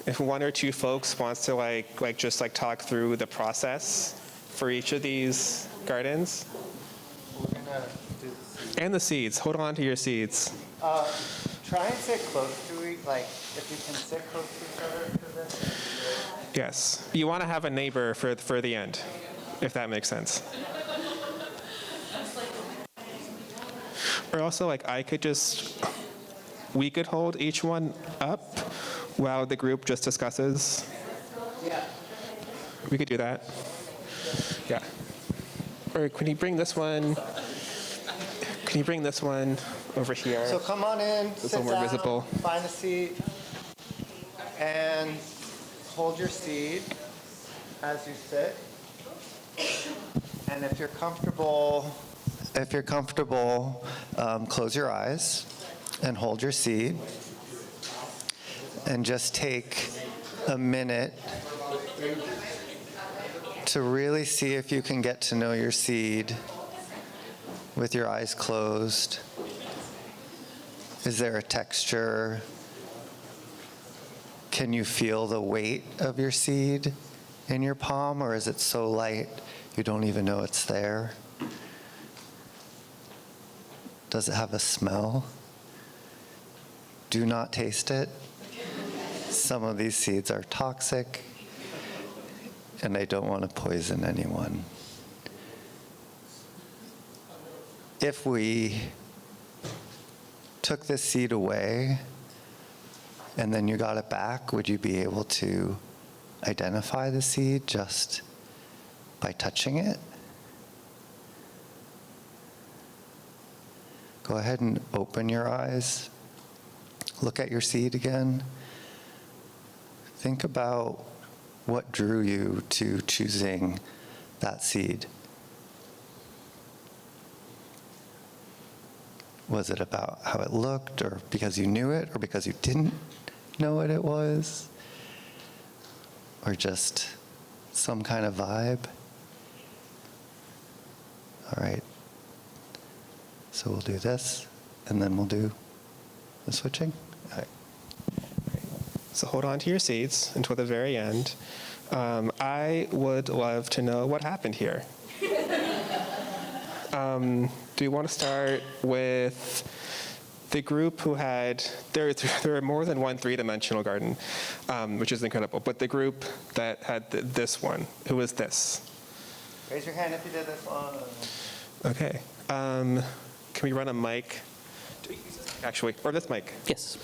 If one or two folks wants to like just like talk through the process for each of these gardens. And the seeds. Hold on to your seeds. Try and sit close to each, like if you can sit close to each other for this. Yes. You want to have a neighbor for the end, if that makes sense. Or also like we could hold each one up while the group just discusses. Yeah. We could do that. Yeah. Or can you bring this one? Can you bring this one over here? So come on in, It's sit a little more down, visible. find a seat, and hold your seed as you sit. And if you're comfortable, close your eyes and hold your seed. And just take a minute to really see if you can get to know your seed with your eyes closed. Is there a texture? Can you feel the weight of your seed in your palm, or is it so light you don't even know it's there? Does it have a smell? Do not taste it. Some of these seeds are toxic, and I don't want to poison anyone. If we took this seed away and then you got it back, would you be able to identify the seed just by touching it? Go ahead and open your eyes. Look at your seed again. Think about what drew you to choosing that seed. Was it about how it looked, or because you knew it, or because you didn't know what it was? Or just some kind of vibe? All right. So we'll do this, and then we'll do the switching. All right. So hold on to your seats until the very end. I would love to know what happened here. Do you want to start with the group who had, there are more than one three-dimensional garden, which is incredible, but the group that had this one, who was this? Raise your hand if you did this one. Okay. Can we run a mic? Actually, or this mic? Yes.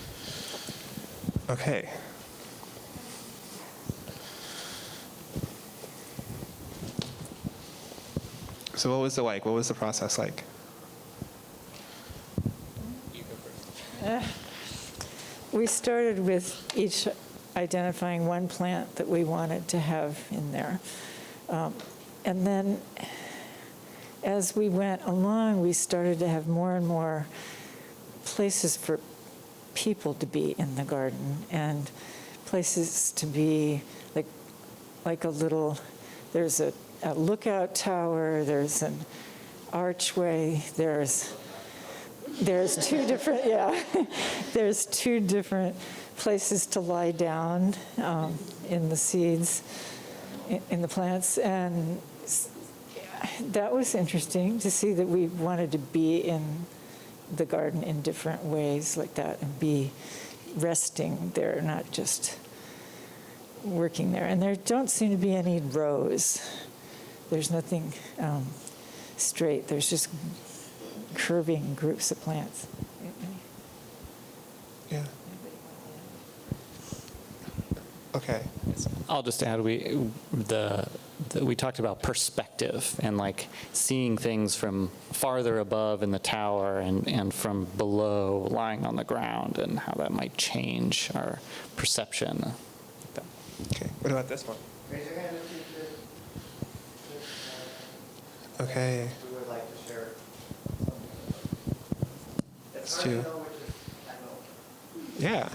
Okay. So what was it like? What was the process like? We started with each identifying one plant that we wanted to have in there. And then as we went along, we started to have more and more places for people to be in the garden, and places to be like a little, there's a lookout tower, there's an archway, there's two different, there's two different places to lie down in the seeds, in the plants. And that was interesting to see that we wanted to be in the garden in different ways like that and be resting there, not just working there. And there don't seem to be any rows. There's nothing straight. There's just curving groups of plants. Yeah. Okay. I'll just add, we talked about perspective and like seeing things from farther above in the tower and from below lying on the ground, and how that might change our perception. Okay. What about this one? Raise your hand if you did. Okay. We would like to share. It's two. Yeah.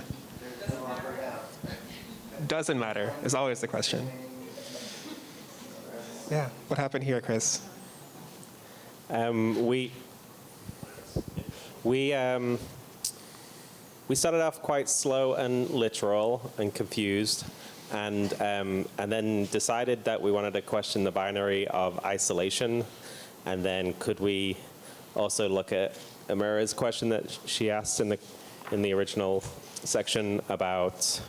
Doesn't matter, is always the question. Yeah, what happened here, Chris? We started off quite slow and literal and confused, and then decided that we wanted to question the binary of isolation, and then could we also look at Amira's question that she asked in the original section about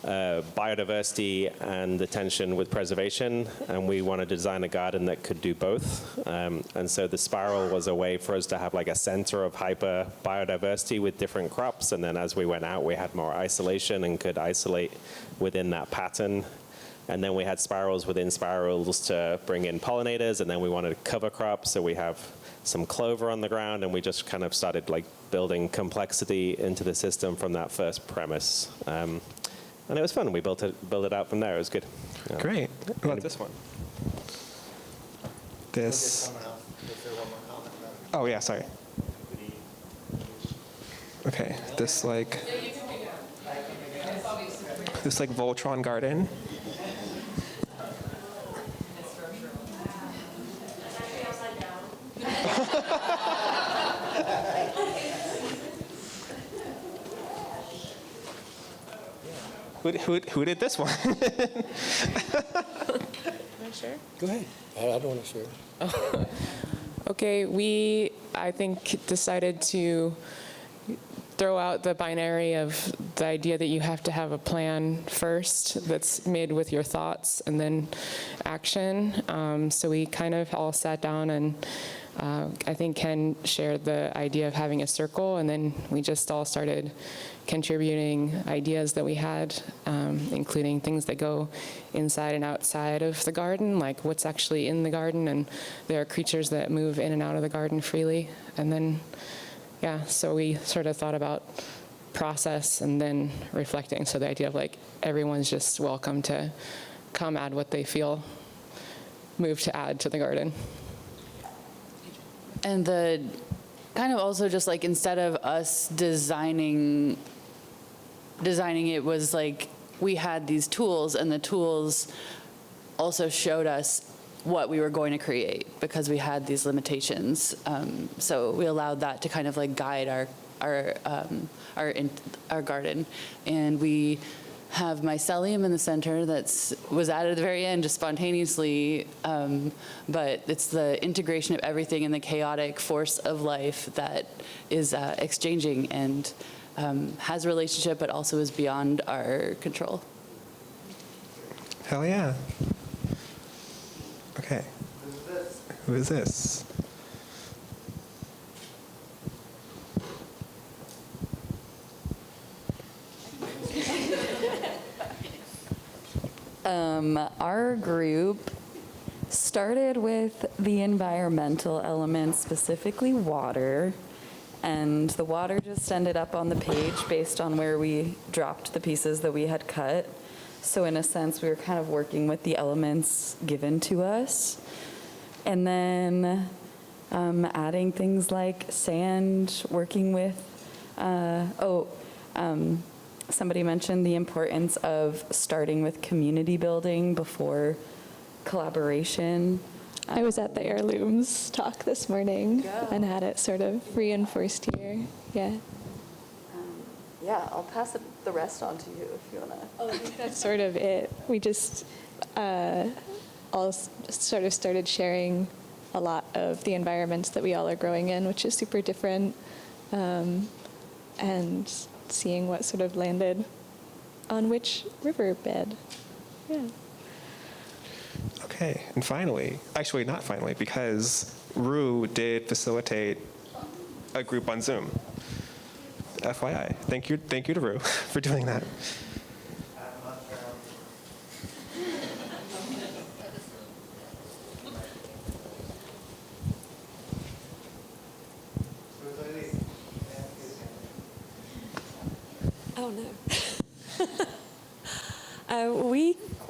biodiversity and the tension with preservation, and we wanted to design a garden that could do both. And so the spiral was a way for us to have like a center of hyper biodiversity with different crops, and then as we went out, we had more isolation and could isolate within that pattern. And then we had spirals within spirals to bring in pollinators, and then we wanted cover crops, so we have some clover on the ground, and we just kind of started like building complexity into the system from that first premise. And it was fun. We built it out from there. It was good. Yeah. Great. What about this one? This. Oh, yeah, sorry. Okay, this like Voltron garden. Who did this one? Am I sure? Go ahead. I don't want to share. Okay, we, I think, decided to throw out the binary of the idea that you have to have a plan first that's made with your thoughts and then action. So we kind of all sat down and I think Ken shared the idea of having a circle, and then we just all started contributing ideas that we had, including things that go inside and outside of the garden, like what's actually in the garden, and there are creatures that move in and out of the garden freely. And then, yeah, so we sort of thought about process and then reflecting. So the idea of like everyone's just welcome to come add what they feel moved to add to the garden. And the kind of also just like instead of us designing it was like we had these tools, and the tools also showed us what we were going to create because we had these limitations. So we allowed that to kind of like guide our garden, and we have mycelium in the center was added at the very end just spontaneously, but it's the integration of everything in the chaotic force of life that is exchanging and has a relationship, but also is beyond our control. Hell yeah. Okay. Who is this? Our group started with the environmental elements, specifically water, and the water just ended up on the page based on where we dropped the pieces that we had cut. So in a sense, we were kind of working with the elements given to us. And then adding things like sand, working with, somebody mentioned the importance of starting with community building before collaboration. I was at the heirlooms talk this morning and had it sort of reinforced here. Yeah. Yeah, I'll pass the rest on to you if you want to. Oh, I think that's sort of it. We just all sort of started sharing a lot of the environments that we all are growing in, which is super different, and seeing what sort of landed on which riverbed. Yeah. Okay, and finally, actually not finally, because Rue did facilitate a group on Zoom. FYI, thank you to Rue for doing that. Oh no.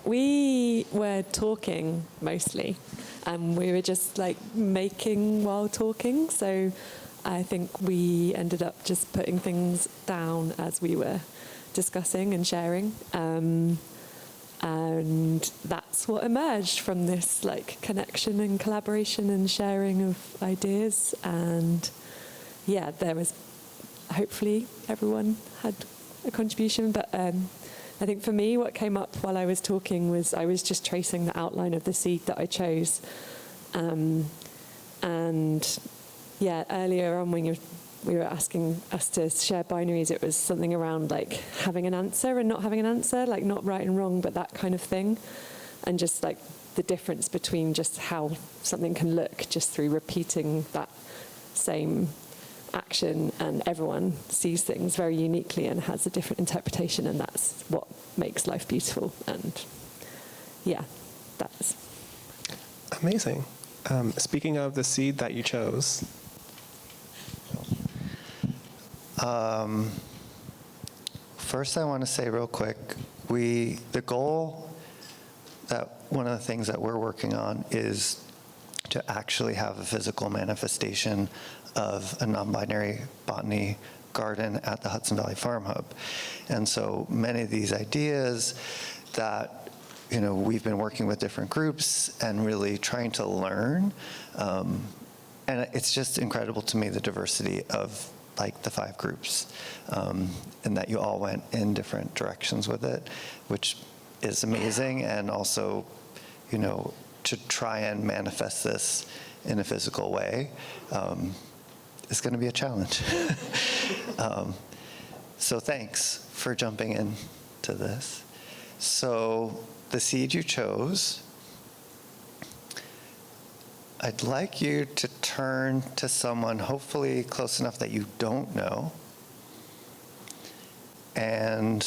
We were talking mostly, and we were just like making while talking. So I think we ended up just putting things down as we were discussing and sharing, and that's what emerged from this like connection and collaboration and sharing of ideas. And yeah, there was hopefully everyone had a contribution, but I think for me what came up while I was talking was I was just tracing the outline of the seed that I chose, and yeah, earlier on when we were asking us to share binaries, it was something around like having an answer and not having an answer, like not right and wrong, but that kind of thing, and just like the difference between just how something can look just through repeating that same action, and everyone sees things very uniquely and has a different interpretation, and that's what makes life beautiful. And yeah, that's amazing. Speaking of the seed that you chose, first I want to say real quick the goal, that one of the things that we're working on is to actually have a physical manifestation of a non-binary botany garden at the Hudson Valley Farm Hub. And so many of these ideas that, you know, we've been working with different groups and really trying to learn. And it's just incredible to me, the diversity of like the 5 groups, and that you all went in different directions with it, which is amazing. And also, you know, to try and manifest this in a physical way is going to be a challenge. So thanks for jumping into this. So the seed you chose, I'd like you to turn to someone hopefully close enough that you don't know. And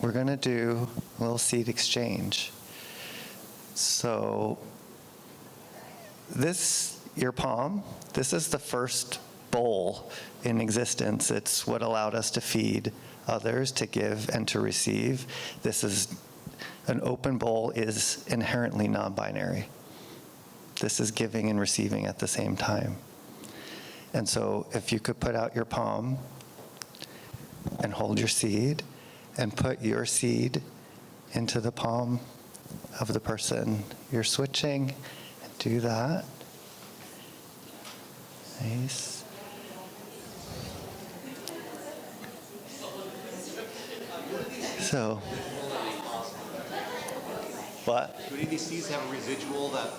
we're going to do a little seed exchange. So this, your palm, this is the first bowl in existence. It's what allowed us to feed others, to give and to receive. This is, an open bowl is inherently non-binary. This is giving and receiving at the same time. And so if you could put out your palm and hold your seed and put your seed into the palm of the person you're switching, and do that. Nice. So, what? Do any of these seeds have a residual that,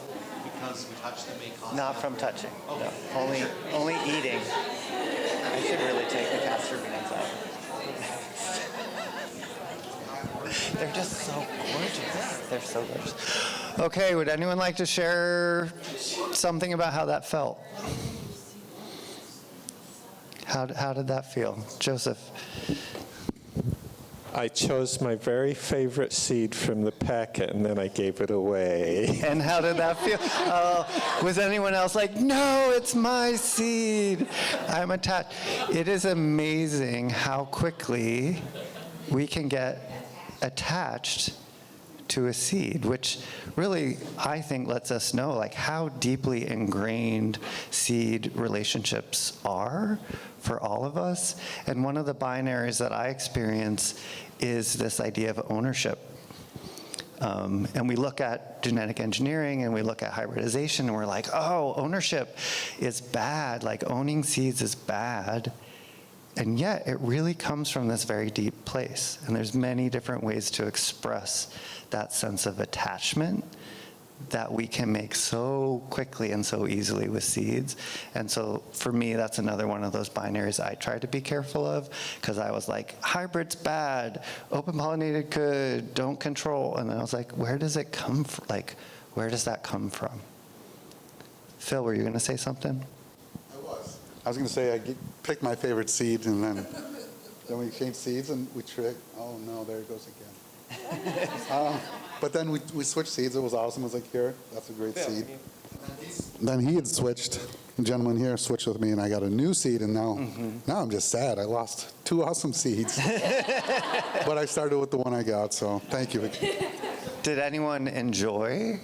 because we touch them, may cause? Not from touching. Okay. No. Only eating. I should really take the castor beans out. They're just so gorgeous. They're so gorgeous. Okay, would anyone like to share something about how that felt? How did that feel? Joseph? I chose my very favorite seed from the packet, and then I gave it away. And how did that feel? Was anyone else like, no, it's my seed, I'm attached? It is amazing how quickly we can get attached to a seed, which really, I think, lets us know like how deeply ingrained seed relationships are for all of us. And one of the binaries that I experience is this idea of ownership. And we look at genetic engineering and we look at hybridization and we're like, oh, ownership is bad, like owning seeds is bad. And yet it really comes from this very deep place. And there's many different ways to express that sense of attachment that we can make so quickly and so easily with seeds. And so for me, that's another one of those binaries I try to be careful of, because I was like, hybrid's bad, open pollinated good, don't control. And then I was like, where does it come from? Like, where does that come from? Phil, were you going to say something? I was going to say I picked my favorite seed, and then we changed seeds, and we tricked. Oh, no, there it goes again. But then we switched seeds. It was awesome. I was like, here, that's a great seed. Then he had switched. The gentleman here switched with me, and I got a new seed, and now I'm just sad. I lost 2 awesome seeds. But I started with the one I got, so thank you. Did anyone enjoy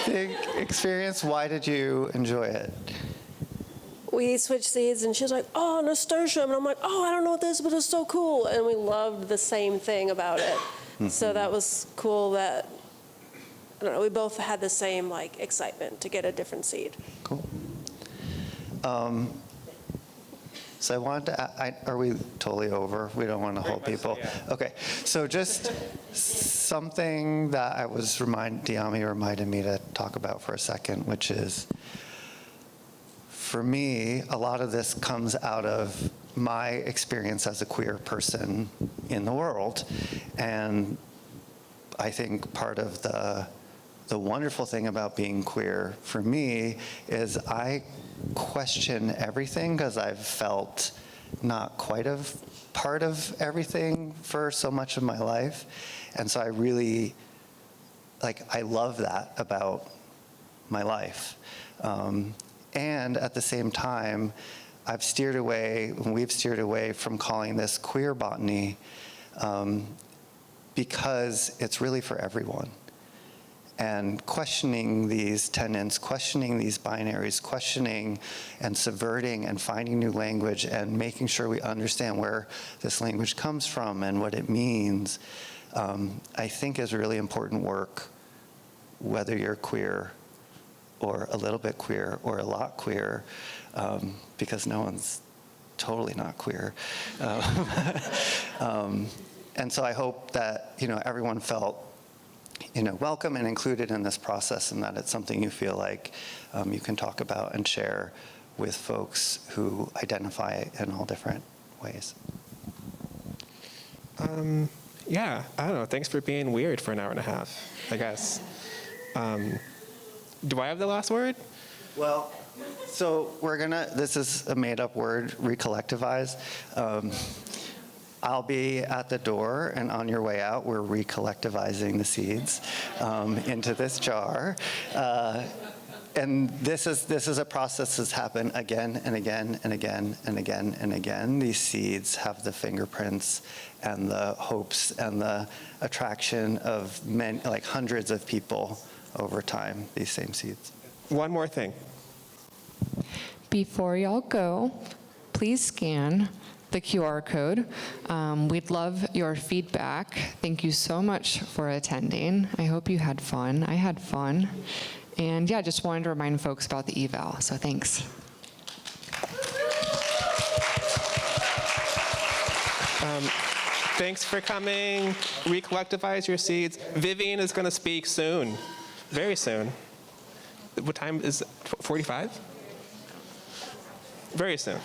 the experience? Why did you enjoy it? We switched seeds, and she was like, oh, nasturtium. And I'm like, oh, I don't know what this is, but it's so cool. And we loved the same thing about it. So that was cool that, I don't know, we both had the same, like, excitement to get a different seed. Cool. So I wanted to, are we totally over? We don't want to hold people. So, yeah. Okay, so just something that I was Diami reminded me to talk about for a second, which is, for me, a lot of this comes out of my experience as a queer person in the world. And I think part of the wonderful thing about being queer for me is I question everything because I've felt not quite a part of everything for so much of my life. And so I really, I love that about my life. And at the same time, we've steered away from calling this queer botany because it's really for everyone. And questioning these tenets, questioning these binaries, questioning and subverting and finding new language and making sure we understand where this language comes from and what it means, I think is really important work, whether you're queer or a little bit queer or a lot queer, because no one's totally not queer. And so I hope that, everyone felt welcome and included in this process, and that it's something you feel like you can talk about and share with folks who identify in all different ways. Yeah, I don't know. Thanks for being weird for an hour and a half, I guess. Do I have the last word? Well, so this is a made-up word, recollectivize. I'll be at the door, and on your way out, we're recollectivizing the seeds into this jar. And this is a process that's happened again and again and again and again and again. These seeds have the fingerprints and the hopes and the attraction of many, like hundreds of people over time, these same seeds. One more thing. Before y'all go, please scan the QR code. We'd love your feedback. Thank you so much for attending. I hope you had fun. I had fun. And yeah, just wanted to remind folks about the eval, so thanks. Thanks for coming. Recollectivize your seeds. Vivian is going to speak soon, very soon. What time is it? 45? Very soon.